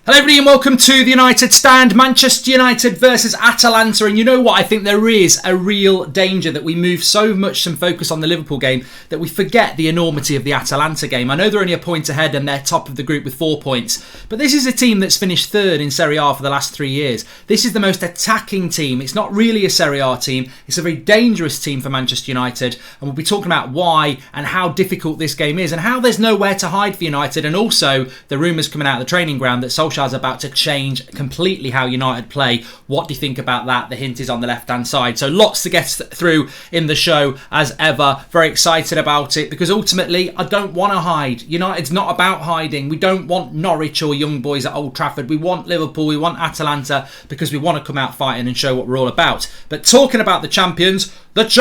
Hello everybody and welcome to the United Stand, Manchester United versus Atalanta. And you know what, I think there is a real danger that we move so much some focus on the Liverpool game that we forget the enormity of the Atalanta game. I know they're only a point ahead and they're top of the group with 4 points, but this is a team that's finished third in Serie A for the last 3 years. This is the most attacking team. It's not really a Serie A team. It's a very dangerous team for Manchester United, and we'll be talking about why and how difficult this game is and how there's nowhere to hide for United, and also the rumours coming out of the training ground that Solskjaer's about to change completely how United play. What do you think about that? The hint is on the left-hand side. So lots to get through in the show as ever. Very excited about it because ultimately I don't want to hide. United's not about hiding. We don't want Norwich or young boys at Old Trafford. We want Liverpool. We want Atalanta because we want to come out fighting and show what we're all about. But talking about the champions of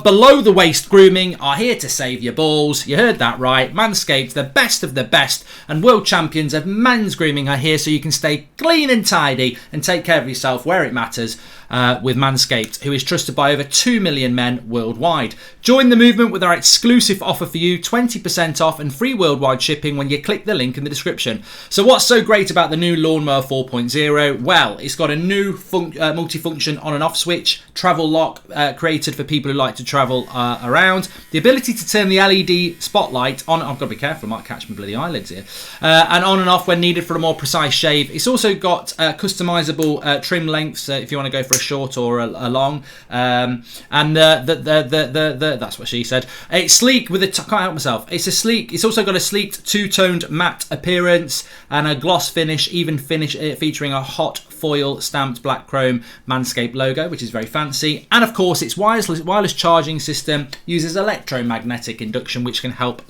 below the waist grooming are here to save your balls. You heard that right. Manscaped, the best of the best and world champions of men's grooming are here so you can stay clean and tidy and take care of yourself where it matters with Manscaped, who is trusted by over 2 million men worldwide. Join the movement with our exclusive offer for you, 20% off and free worldwide shipping when you click the link in the description. So what's so great about the new Lawnmower 4.0? Well, it's got a new multifunction on and off switch, travel lock created for people who like to travel around, the ability to turn the LED spotlight on, I've got to be careful, I might catch my bloody eyelids here, and on and off when needed for a more precise shave. It's also got customizable trim lengths if you want to go for a short or a long, and that's what she said. It's sleek with a can't help myself. It's also got a sleek two-toned matte appearance and a gloss finish, even finish, featuring a hot foil stamped black chrome Manscaped logo, which is very fancy. And of course, its wireless charging system uses electromagnetic induction, which can help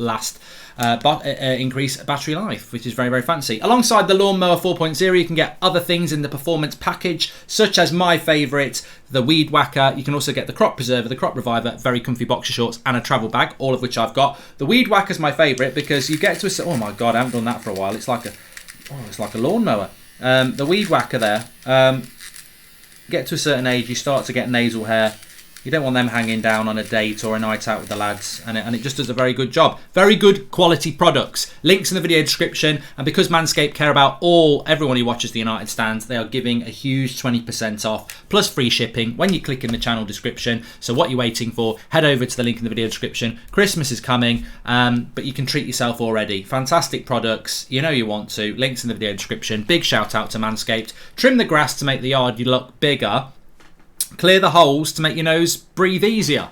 increase battery life, which is very, very fancy. Alongside the Lawnmower 4.0, you can get other things in the performance package, such as my favourite, the Weed Whacker. You can also get the Crop Preserver, the Crop Reviver, very comfy boxer shorts, and a travel bag, all of which I've got. The Weed Whacker is my favourite because you get to a... Oh my God, I haven't done that for a while. It's like a lawnmower. The Weed Whacker there, get to a certain age, you start to get nasal hair. You don't want them hanging down on a date or a night out with the lads, and it just does a very good job. Very good quality products. Links in the video description, and because Manscaped care about everyone who watches the United Stand, they are giving a huge 20% off plus free shipping when you click in the channel description. So what you're waiting for, head over to the link in the video description. Christmas is coming, but you can treat yourself already. Fantastic products, you know you want to. Links in the video description. Big shout out to Manscaped. Trim the grass to make the yard you look bigger. Clear the holes to make your nose breathe easier.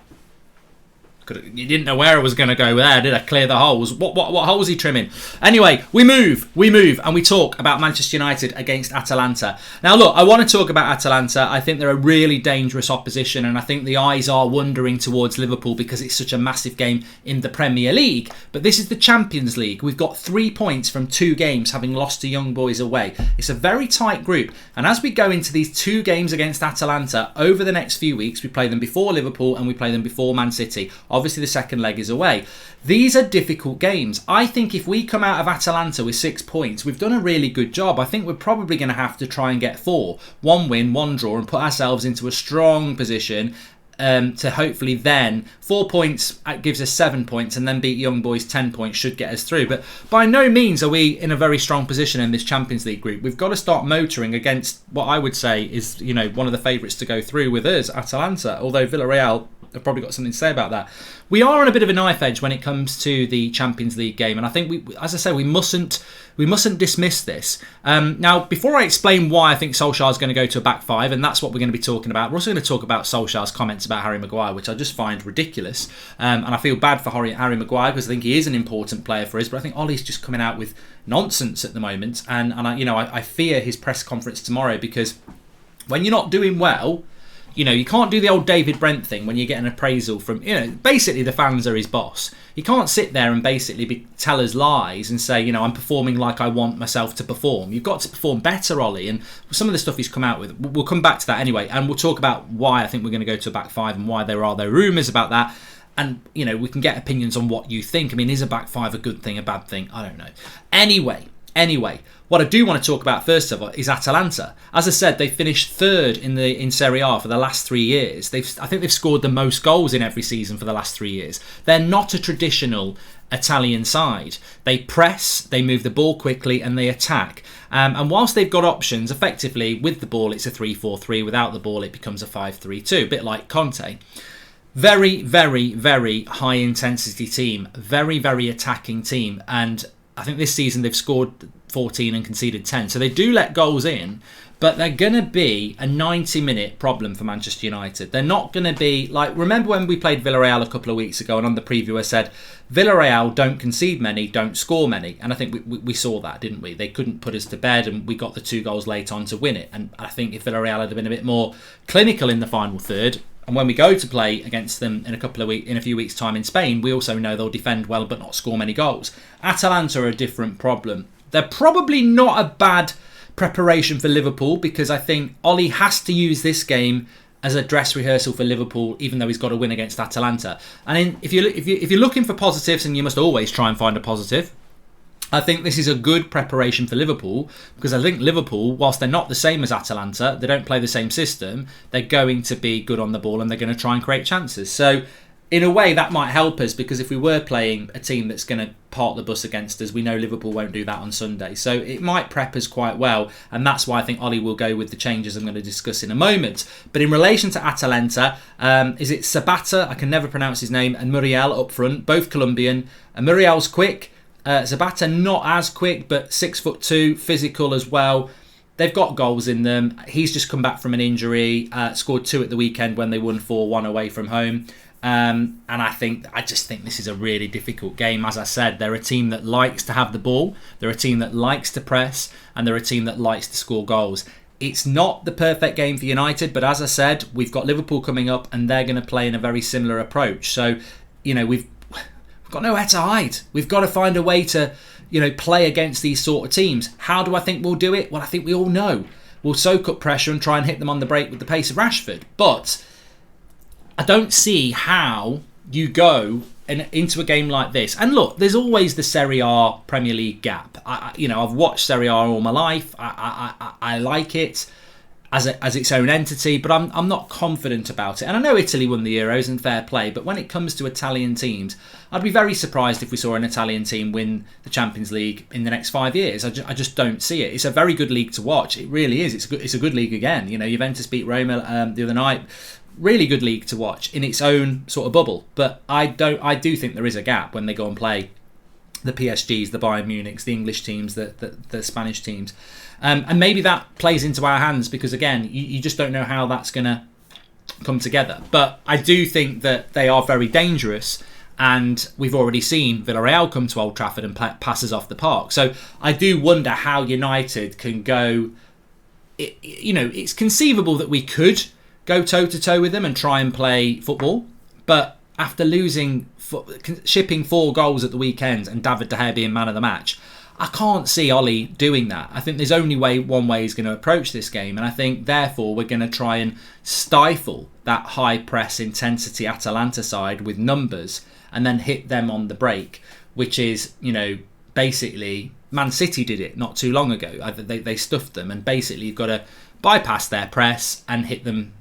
You didn't know where I was going to go there, did I? Clear the holes. What holes are you trimming? Anyway, we move, and we talk about Manchester United against Atalanta. Now, look, I want to talk about Atalanta. I think they're a really dangerous opposition, and I think the eyes are wandering towards Liverpool because it's such a massive game in the Premier League. But this is the Champions League. We've got 3 points from 2 games, having lost to young boys away. It's a very tight group, and as we go into these 2 games against Atalanta over the next few weeks, we play them before Liverpool and we play them before Man City. Obviously, the second leg is away. These are difficult games. I think if we come out of Atalanta with 6 points, we've done a really good job. I think we're probably going to have to try and get 4. 1 win, 1 draw, and put ourselves into a strong position to hopefully then 4 points gives us 7 points, and then beat young boys 10 points should get us through. But by no means are we in a very strong position in this Champions League group. We've got to start motoring against what I would say is, one of the favourites to go through with us, Atalanta, although Villarreal have probably got something to say about that. We are on a bit of a knife edge when it comes to the Champions League game, and I think we mustn't dismiss this. Now, before I explain why I think Solskjaer is going to go to a back 5, and that's what we're going to be talking about, we're also going to talk about Solskjaer's comments about Harry Maguire, which I just find ridiculous, and I feel bad for Harry Maguire because I think he is an important player for us, but I think Ollie's just coming out with nonsense at the moment, and I fear his press conference tomorrow, because when you're not doing well, you can't do the old David Brent thing when you get an appraisal from, basically the fans are his boss. You can't sit there and basically tell us lies and say, I'm performing like I want myself to perform. You've got to perform better, Ollie. And some of the stuff he's come out with, we'll come back to that anyway. And we'll talk about why I think we're going to go to a back 5 and why there are rumours about that. And, we can get opinions on what you think. I mean, is a back 5 a good thing, a bad thing? I don't know. Anyway, What I do want to talk about first of all is Atalanta. As I said, they finished third in Serie A for the last 3 years. I think they've scored the most goals in every season for the last 3 years. They're not a traditional Italian side. They press, they move the ball quickly, and they attack. And whilst they've got options, effectively with the ball it's a 3-4-3. Without the ball it becomes a 5-3-2, a bit like Conte. Very, very, very high intensity team. Very, very attacking team. And I think this season they've scored 14 and conceded 10. So they do let goals in, but they're going to be a 90-minute problem for Manchester United. They're not going to be like, remember when we played Villarreal a couple of weeks ago and on the preview I said, Villarreal don't concede many, don't score many. And I think we saw that, didn't we? They couldn't put us to bed and we got the 2 goals late on to win it. And I think if Villarreal had been a bit more clinical in the final third, and when we go to play against them in a few weeks' time in Spain, we also know they'll defend well but not score many goals. Atalanta are a different problem. They're probably not a bad preparation for Liverpool because I think Ollie has to use this game as a dress rehearsal for Liverpool, even though he's got to win against Atalanta. And if you're looking for positives, and you must always try and find a positive, I think this is a good preparation for Liverpool because I think Liverpool, whilst they're not the same as Atalanta, they don't play the same system, they're going to be good on the ball and they're going to try and create chances. So in a way that might help us because if we were playing a team that's going to park the bus against us, we know Liverpool won't do that on Sunday. So it might prep us quite well, and that's why I think Ollie will go with the changes I'm going to discuss in a moment. But in relation to Atalanta, is it Sabata, I can never pronounce his name, and Muriel up front, both Colombian. Muriel's quick. Zapata not as quick, but 6'2", physical as well. They've got goals in them. He's just come back from an injury, scored 2 at the weekend when they won 4-1 away from home. And I just think this is a really difficult game. As I said, they're a team that likes to have the ball. They're a team that likes to press, and they're a team that likes to score goals. It's not the perfect game for United, but as I said, we've got Liverpool coming up, and they're going to play in a very similar approach. So, we've got nowhere to hide. We've got to find a way to, play against these sort of teams. How do I think we'll do it? Well, I think we all know. We'll soak up pressure and try and hit them on the break with the pace of Rashford. But I don't see how you go into a game like this. And look, there's always the Serie A Premier League gap. I've watched Serie A all my life. I like it as its own entity, but I'm not confident about it. And I know Italy won the Euros and fair play, but when it comes to Italian teams, I'd be very surprised if we saw an Italian team win the Champions League in the next 5 years. I just don't see it. It's a very good league to watch. It really is. It's a good league again. Juventus beat Roma the other night. Really good league to watch in its own sort of bubble. But I do think there is a gap when they go and play the PSGs, the Bayern Munichs, the English teams, the Spanish teams. And maybe that plays into our hands because, again, you just don't know how that's going to come together. But I do think that they are very dangerous, and we've already seen Villarreal come to Old Trafford and passes off the park. So I do wonder how United can go. It's conceivable that we could go toe-to-toe with them and try and play football. But after shipping 4 goals at the weekend and David De Gea being man of the match, I can't see Ollie doing that. I think there's only one way he's going to approach this game, and I think therefore we're going to try and stifle that high press intensity Atalanta side with numbers and then hit them on the break, which is, basically Man City did it not too long ago. They stuffed them, and basically you've got to bypass their press and hit them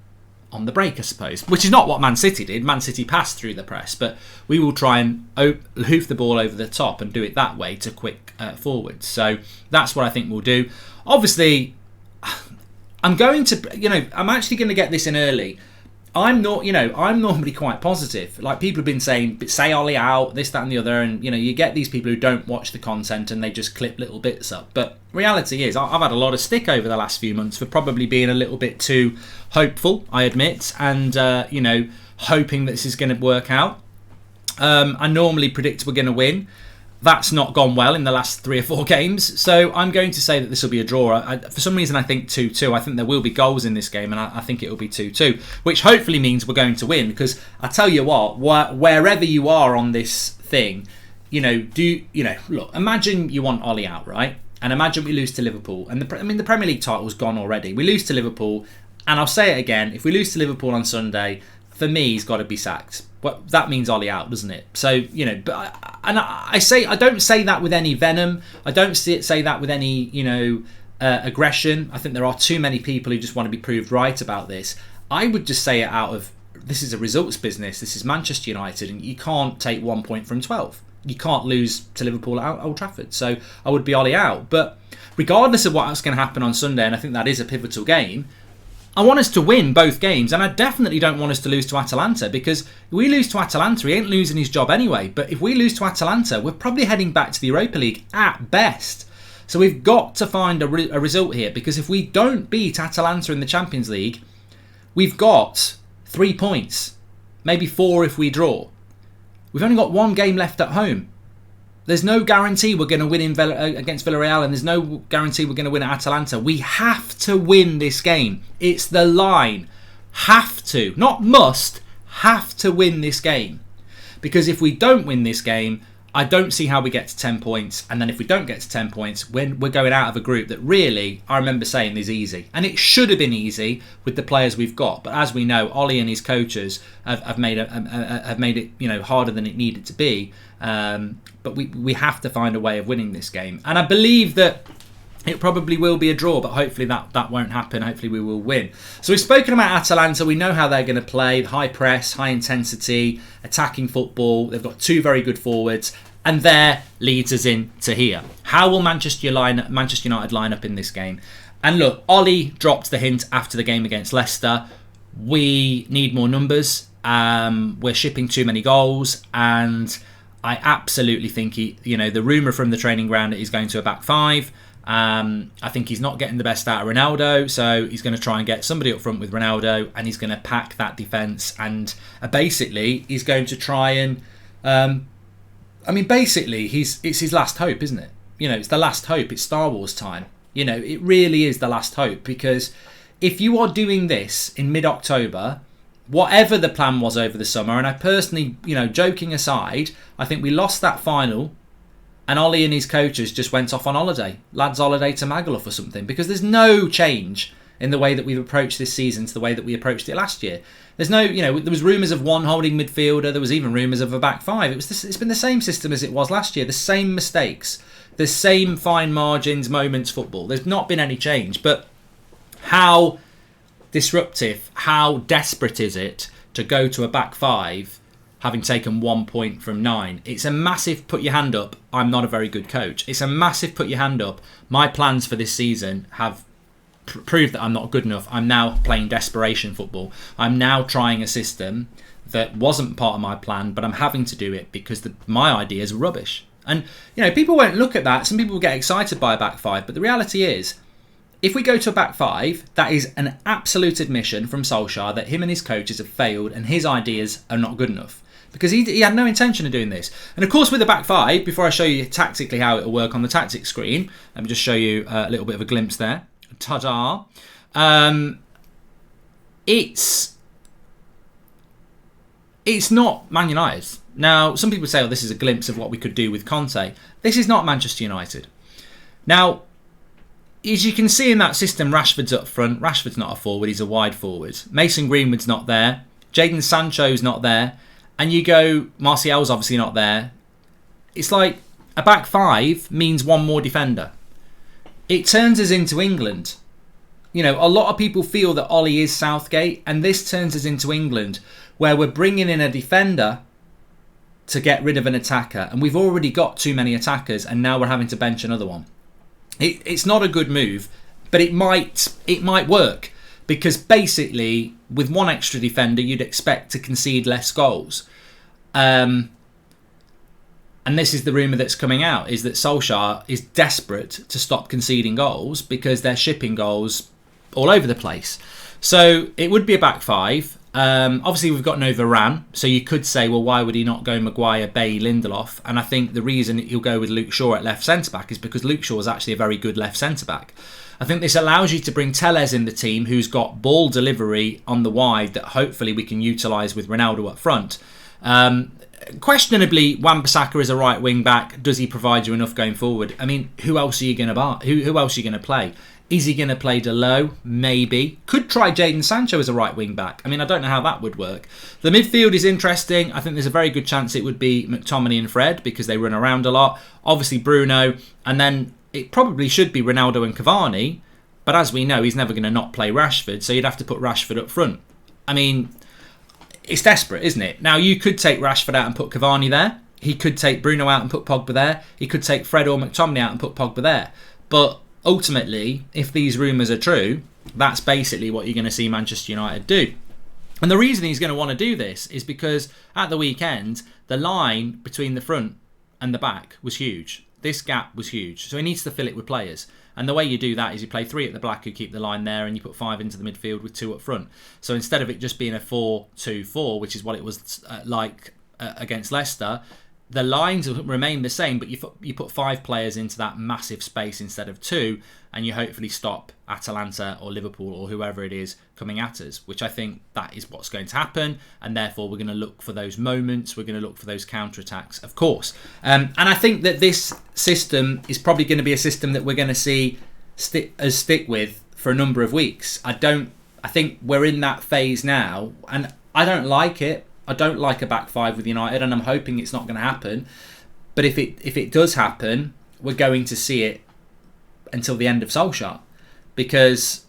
on the break, I suppose, which is not what Man City did. Man City passed through the press, but we will try and hoof the ball over the top and do it that way to quick forwards. So that's what I think we'll do. Obviously, I'm actually going to get this in early. I'm normally quite positive. Like, people have been saying, say Ollie out, this, that and the other, and you get these people who don't watch the content and they just clip little bits up. But reality is, I've had a lot of stick over the last few months for probably being a little bit too hopeful, I admit, and hoping that this is going to work out. I normally predict we're going to win. That's not gone well in the last 3 or 4 games. So I'm going to say that this will be a draw. For some reason, I think 2-2. I think there will be goals in this game, and I think it will be 2-2, which hopefully means we're going to win. Because I tell you what, wherever you are on this thing, look, imagine you want Ollie out, right? And imagine we lose to Liverpool. And the Premier League title's gone already. We lose to Liverpool, and I'll say it again, if we lose to Liverpool on Sunday, for me, he's got to be sacked. Well, that means Ollie out, doesn't it? So, you know, but I don't say that with any venom. I don't say that with any, you know, aggression. I think there are too many people who just want to be proved right about this. I would just say it out of, this is a results business. This is Manchester United, and you can't take 1 point from 12. You can't lose to Liverpool at Old Trafford. So I would be Ollie out. But regardless of what's going to happen on Sunday, and I think that is a pivotal game, I want us to win both games, and I definitely don't want us to lose to Atalanta, because if we lose to Atalanta, he ain't losing his job anyway. But if we lose to Atalanta, we're probably heading back to the Europa League at best. So we've got to find a result here, because if we don't beat Atalanta in the Champions League, we've got 3 points, maybe 4 if we draw. We've only got 1 game left at home. There's no guarantee we're going to win against Villarreal, and there's no guarantee we're going to win at Atalanta. We have to win this game. It's the line. Have to. Not must. Have to win this game. Because if we don't win this game, I don't see how we get to 10 points. And then if we don't get to 10 points, we're going out of a group that really, I remember saying, is easy. And it should have been easy with the players we've got. But as we know, Ollie and his coaches have made it, you know, harder than it needed to be. But we have to find a way of winning this game. And I believe that it probably will be a draw, but hopefully that won't happen. Hopefully we will win. So we've spoken about Atalanta. We know how they're going to play. High press, high intensity, attacking football. They've got 2 very good forwards. And there leads us into here. How will Manchester United line up in this game? And look, Ollie dropped the hint after the game against Leicester. We need more numbers. We're shipping too many goals. And I absolutely think the rumour from the training ground that he's going to a back 5. I think he's not getting the best out of Ronaldo, so he's going to try and get somebody up front with Ronaldo, and he's going to pack that defence, and basically he's going to try and basically it's his last hope, isn't it? You know, it's the last hope. It's Star Wars time. You know, it really is the last hope, because if you are doing this in mid-October, whatever the plan was over the summer, and I personally, you know, joking aside, I think we lost that final. And Ollie and his coaches just went off on holiday. Lads' holiday to Magaluf or something. Because there's no change in the way that we've approached this season to the way that we approached it last year. There's no, you know, there was rumours of one holding midfielder. There was even rumours of a back 5. It's been the same system as it was last year. The same mistakes. The same fine margins, moments football. There's not been any change. But how disruptive, how desperate is it to go to a back 5 having taken 1 point from 9. It's a massive put your hand up, I'm not a very good coach. It's a massive put your hand up. My plans for this season have proved that I'm not good enough. I'm now playing desperation football. I'm now trying a system that wasn't part of my plan, but I'm having to do it because my ideas are rubbish. And, you know, people won't look at that. Some people will get excited by a back 5, but the reality is, if we go to a back 5, that is an absolute admission from Solskjaer that him and his coaches have failed and his ideas are not good enough. Because he had no intention of doing this. And of course with the back 5, before I show you tactically how it will work on the tactics screen, let me just show you a little bit of a glimpse there. Ta-da! It's not Man United. Now, some people say, oh, this is a glimpse of what we could do with Conte. This is not Manchester United. Now, as you can see in that system, Rashford's up front. Rashford's not a forward, he's a wide forward. Mason Greenwood's not there. Jadon Sancho's not there. And you go, Martial's obviously not there. It's like a back 5 means one more defender. It turns us into England. You know, a lot of people feel that Ollie is Southgate, and this turns us into England, where we're bringing in a defender to get rid of an attacker, and we've already got too many attackers, and now we're having to bench another one. It's not a good move, but it might work, because basically with one extra defender you'd expect to concede less goals. And this is the rumour that's coming out, is that Solskjaer is desperate to stop conceding goals because they're shipping goals all over the place. So it would be a back 5. Obviously we've got no Varane, so you could say, well, why would he not go Maguire, Bailly, Lindelof? And I think the reason he'll go with Luke Shaw at left centre-back is because Luke Shaw is actually a very good left centre-back. I think this allows you to bring Telles in the team, who's got ball delivery on the wide that hopefully we can utilise with Ronaldo up front. questionably, Wan-Bissaka is a right wing back. Does he provide you enough going forward? I mean, who else are you going to buy? Who else are you going to play? Is he going to play Delo? Maybe. Could try Jadon Sancho as a right wing back. I mean, I don't know how that would work. The midfield is interesting. I think there's a very good chance it would be McTominay and Fred because they run around a lot. Obviously Bruno, and then it probably should be Ronaldo and Cavani. But as we know, he's never going to not play Rashford, so you'd have to put Rashford up front. I mean, it's desperate, isn't it? Now, you could take Rashford out and put Cavani there. He could take Bruno out and put Pogba there. He could take Fred or McTominay out and put Pogba there. But ultimately, if these rumours are true, that's basically what you're going to see Manchester United do. And the reason he's going to want to do this is because at the weekend, the line between the front and the back was huge. This gap was huge. So he needs to fill it with players. And the way you do that is you play 3 at the back who keep the line there, and you put 5 into the midfield with 2 up front. So instead of it just being a 4-2-4, which is what it was like against Leicester, the lines remain the same, but you put 5 players into that massive space instead of 2, and you hopefully stop Atalanta or Liverpool or whoever it is coming at us, which I think that is what's going to happen, and therefore we're going to look for those moments, we're going to look for those counter-attacks, of course. And I think that this system is probably going to be a system that we're going to see stick with for a number of weeks. I think we're in that phase now, and I don't like it. I don't like a back 5 with United, and I'm hoping it's not going to happen. But if it does happen, we're going to see it until the end of Solskjaer, because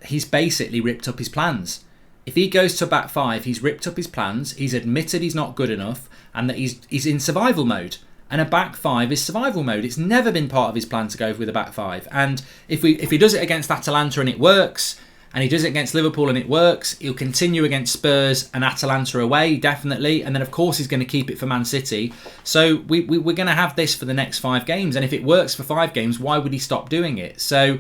he's basically ripped up his plans. If he goes to back 5, he's ripped up his plans. He's admitted he's not good enough, and that he's in survival mode. And a back 5 is survival mode. It's never been part of his plan to go with a back 5. And if he does it against Atalanta and it works, and he does it against Liverpool and it works, he'll continue against Spurs and Atalanta away, definitely. And then, of course, he's going to keep it for Man City. So we're going to have this for the next 5 games. And if it works for 5 games, why would he stop doing it? So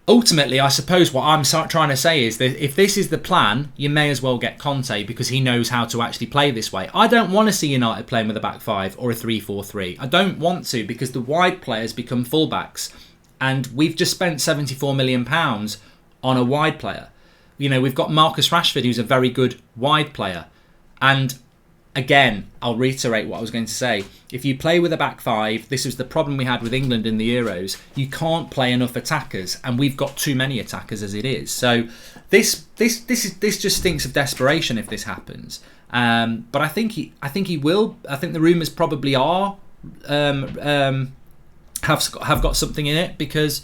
ultimately, I suppose what I'm trying to say is that if this is the plan, you may as well get Conte, because he knows how to actually play this way. I don't want to see United playing with a back 5 or a 3-4-3. I don't want to, because the wide players become fullbacks. And we've just spent £74 million on a wide player. You know, we've got Marcus Rashford, who's a very good wide player. And again, I'll reiterate what I was going to say. If you play with a back 5, this was the problem we had with England in the Euros. You can't play enough attackers, and we've got too many attackers as it is. So this just stinks of desperation if this happens. But I think he will. I think the rumours probably are have got something in it, because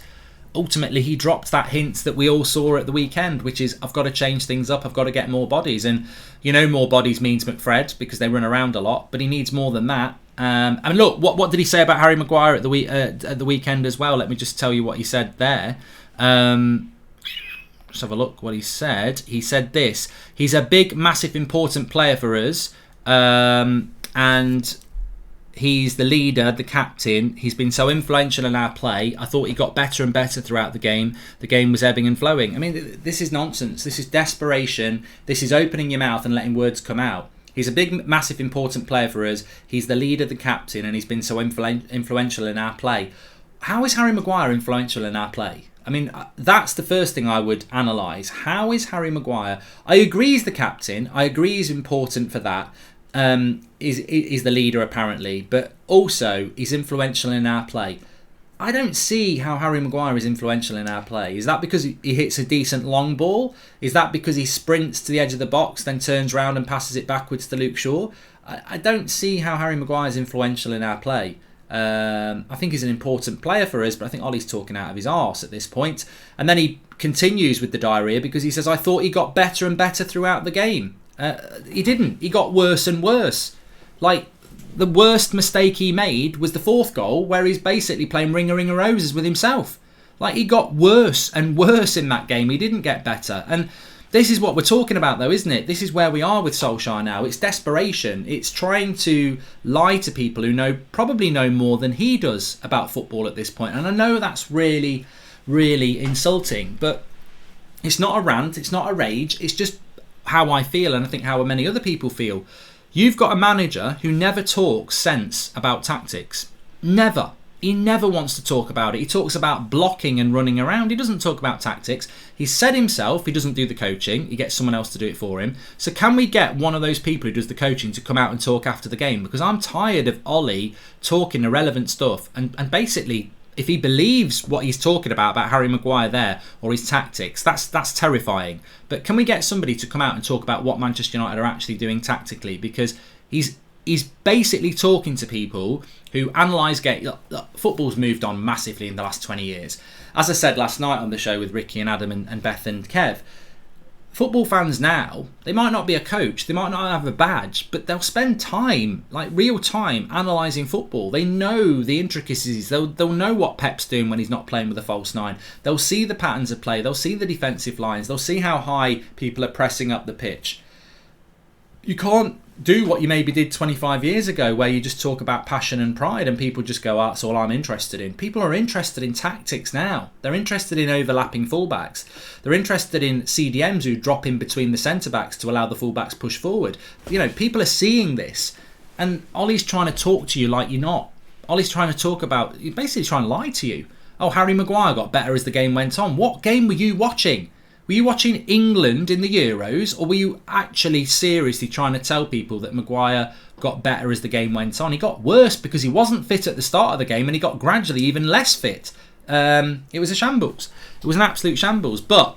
ultimately he dropped that hint that we all saw at the weekend, which is, I've got to change things up, I've got to get more bodies. And you know, more bodies means McFred, because they run around a lot, but he needs more than that. And look, what did he say about Harry Maguire at the weekend as well? Let me just tell you what he said there. Let's have a look what he said. He said this: he's a big, massive, important player for us, and he's the leader, the captain. He's been so influential in our play. I thought he got better and better throughout the game. The game was ebbing and flowing. I mean, this is nonsense. This is desperation. This is opening your mouth and letting words come out. He's a big, massive, important player for us. He's the leader, the captain, and he's been so influential in our play. How is Harry Maguire influential in our play? I mean, that's the first thing I would analyse. How is Harry Maguire? I agree he's the captain. I agree he's important for that. Is the leader apparently, but also he's influential in our play. I don't see how Harry Maguire is influential in our play. Is that because he hits a decent long ball? Is that because he sprints to the edge of the box, then turns around and passes it backwards to Luke Shaw? I don't see how Harry Maguire is influential in our play. I think he's an important player for us, but I think Ollie's talking out of his arse at this point. And then he continues with the diarrhea, because he says, I thought he got better and better throughout the game. He didn't. He got worse and worse. Like, the worst mistake he made was the 4th goal, where he's basically playing Ring a Roses with himself. Like, he got worse and worse in that game. He didn't get better. And this is what we're talking about, though, isn't it? This is where we are with Solskjaer now. It's desperation. It's trying to lie to people who probably know more than he does about football at this point. And I know that's really, really insulting, but it's not a rant. It's not a rage. It's just how I feel, and I think how many other people feel. You've got a manager who never talks sense about tactics. Never. He never wants to talk about it. He talks about blocking and running around. He doesn't talk about tactics. He said himself he doesn't do the coaching. He gets someone else to do it for him. So can we get one of those people who does the coaching to come out and talk after the game? Because I'm tired of Ollie talking irrelevant stuff. And basically, if he believes what he's talking about Harry Maguire there or his tactics, that's terrifying. But can we get somebody to come out and talk about what Manchester United are actually doing tactically? Because he's basically talking to people who analyse game. Football's moved on massively in the last 20 years. As I said last night on the show with Ricky and Adam and Beth and Kev, football fans now, they might not be a coach, they might not have a badge, but they'll spend time, like real time, analysing football. They know the intricacies. They'll know what Pep's doing when he's not playing with a false nine. They'll see the patterns of play. They'll see the defensive lines. They'll see how high people are pressing up the pitch. You can't do what you maybe did 25 years ago, where you just talk about passion and pride and people just go, that's all I'm interested in. People are interested in tactics now. They're interested in overlapping fullbacks. They're interested in CDMs who drop in between the centre-backs to allow the fullbacks push forward. People are seeing this, and Ollie's trying to talk to you like you're not. Ollie's trying to talk about, basically trying to lie to you. Oh, Harry Maguire got better as the game went on. What game were you watching? Were you watching England in the Euros, or were you actually seriously trying to tell people that Maguire got better as the game went on? He got worse because he wasn't fit at the start of the game, and he got gradually even less fit. It was a shambles. It was an absolute shambles. But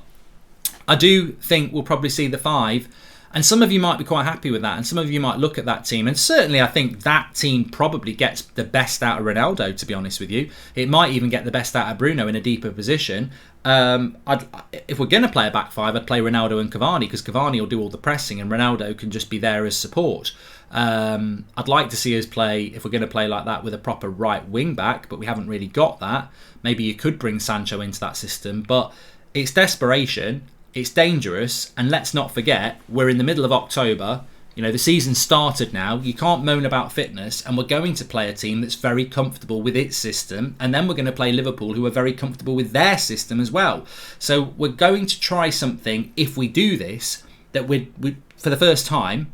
I do think we'll probably see the 5. And some of you might be quite happy with that, and some of you might look at that team. And certainly I think that team probably gets the best out of Ronaldo, to be honest with you. It might even get the best out of Bruno in a deeper position. If we're going to play a back 5, I'd play Ronaldo and Cavani, because Cavani will do all the pressing and Ronaldo can just be there as support. I'd like to see us play, if we're going to play like that, with a proper right wing back, but we haven't really got that. Maybe you could bring Sancho into that system, but it's desperation. It's dangerous, and let's not forget, we're in the middle of October. The season started now. You can't moan about fitness, and we're going to play a team that's very comfortable with its system, and then we're going to play Liverpool, who are very comfortable with their system as well. So we're going to try something, if we do this, that we for the first time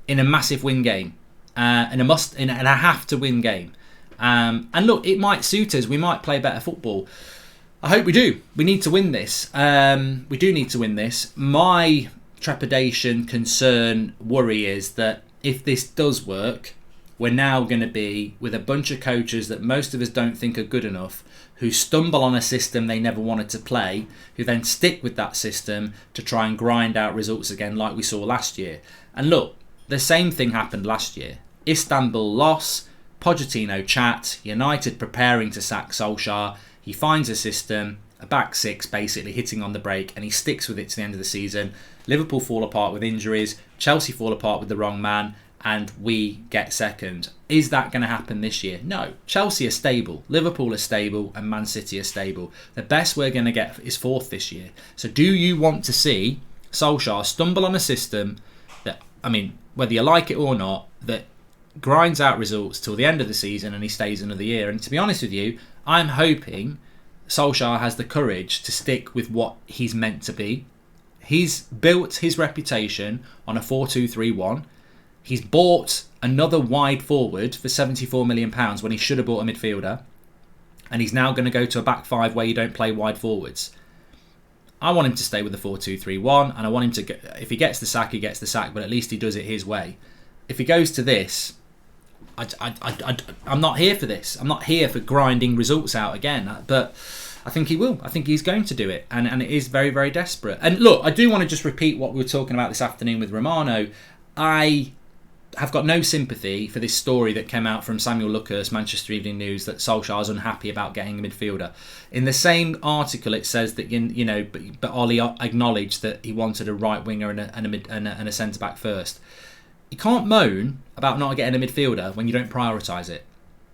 in a massive win game, in a have to win game. And look, it might suit us. We might play better football. I hope we do. We need to win this. We do need to win this. My trepidation, concern, worry is that if this does work, we're now going to be with a bunch of coaches that most of us don't think are good enough, who stumble on a system they never wanted to play, who then stick with that system to try and grind out results again like we saw last year. And look, the same thing happened last year. Istanbul loss, Pochettino chat, United preparing to sack Solskjaer. He finds a system, a back 6 basically hitting on the break, and he sticks with it to the end of the season. Liverpool fall apart with injuries, Chelsea fall apart with the wrong man, and we get second. Is that going to happen this year? No. Chelsea are stable, Liverpool are stable, and Man City are stable. The best we're going to get is 4th this year. So do you want to see Solskjaer stumble on a system that, whether you like it or not, that grinds out results till the end of the season and he stays another year? And to be honest with you, I'm hoping Solskjaer has the courage to stick with what he's meant to be. He's built his reputation on a 4-2-3-1. He's bought another wide forward for £74 million when he should have bought a midfielder. And he's now going to go to a back 5 where you don't play wide forwards. I want him to stay with the 4-2-3-1, and I want him to, if he gets the sack, he gets the sack, but at least he does it his way. If he goes to this, I'm not here for this. I'm not here for grinding results out again. But I think he will. I think he's going to do it. And it is very, very desperate. And look, I do want to just repeat what we were talking about this afternoon with Romano. I have got no sympathy for this story that came out from Samuel Lucas, Manchester Evening News, that Solskjaer's unhappy about getting a midfielder. In the same article, it says that but Ollie acknowledged that he wanted a right winger and a centre back first. You can't moan about not getting a midfielder when you don't prioritise it.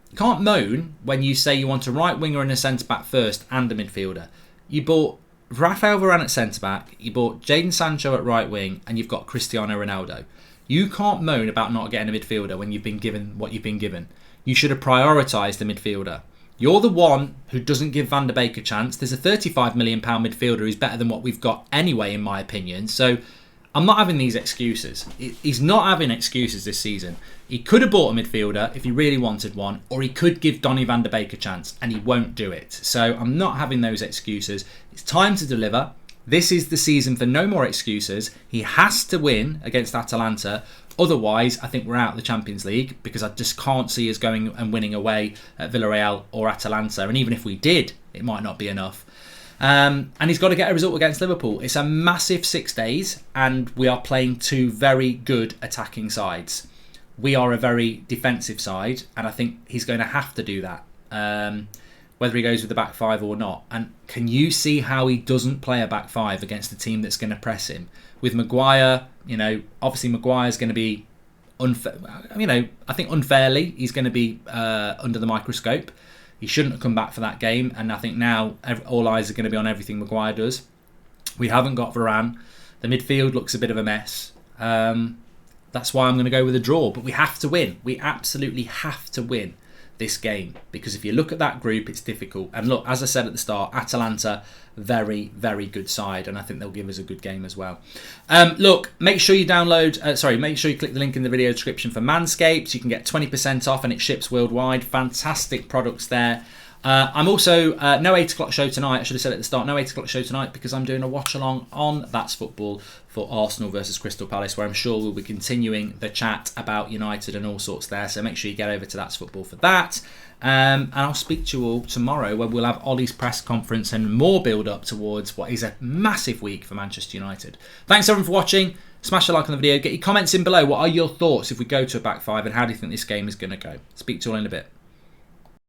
You can't moan when you say you want a right winger and a centre back first and a midfielder. You bought Rafael Varane at centre back, you bought Jadon Sancho at right wing, and you've got Cristiano Ronaldo. You can't moan about not getting a midfielder when you've been given what you've been given. You should have prioritised the midfielder. You're the one who doesn't give Van der Beek a chance. There's a £35 million midfielder who's better than what we've got anyway, in my opinion. So I'm not having these excuses. He's not having excuses this season. He could have bought a midfielder if he really wanted one, or he could give Donny van de Beek a chance, and he won't do it. So I'm not having those excuses. It's time to deliver. This is the season for no more excuses. He has to win against Atalanta. Otherwise, I think we're out of the Champions League, because I just can't see us going and winning away at Villarreal or Atalanta. And even if we did, it might not be enough. And he's got to get a result against Liverpool. It's a massive 6 days, and we are playing 2 very good attacking sides. We are a very defensive side, and I think he's going to have to do that, whether he goes with the back 5 or not. And can you see how he doesn't play a back 5 against a team that's going to press him? With Maguire, obviously Maguire's going to be, I think unfairly, he's going to be under the microscope. He shouldn't have come back for that game, and I think now all eyes are going to be on everything Maguire does. We haven't got Varane. The midfield looks a bit of a mess. That's why I'm going to go with a draw. But we have to win. We absolutely have to win this game, because if you look at that group, it's difficult. And look, as I said at the start, Atalanta, very, very good side, and I think they'll give us a good game as well. Look, make sure you make sure you click the link in the video description for Manscaped. You can get 20% off, and it ships worldwide. Fantastic products there. I'm also, no 8 o'clock show tonight. I should have said at the start, no 8 o'clock show tonight, because I'm doing a watch along on That's Football for Arsenal versus Crystal Palace, where I'm sure we'll be continuing the chat about United and all sorts there. So make sure you get over to That's Football for that. And I'll speak to you all tomorrow, where we'll have Ollie's press conference and more build up towards what is a massive week for Manchester United. Thanks everyone for watching. Smash a like on the video. Get your comments in below. What are your thoughts if we go to a back 5, and how do you think this game is going to go? Speak to you all in a bit.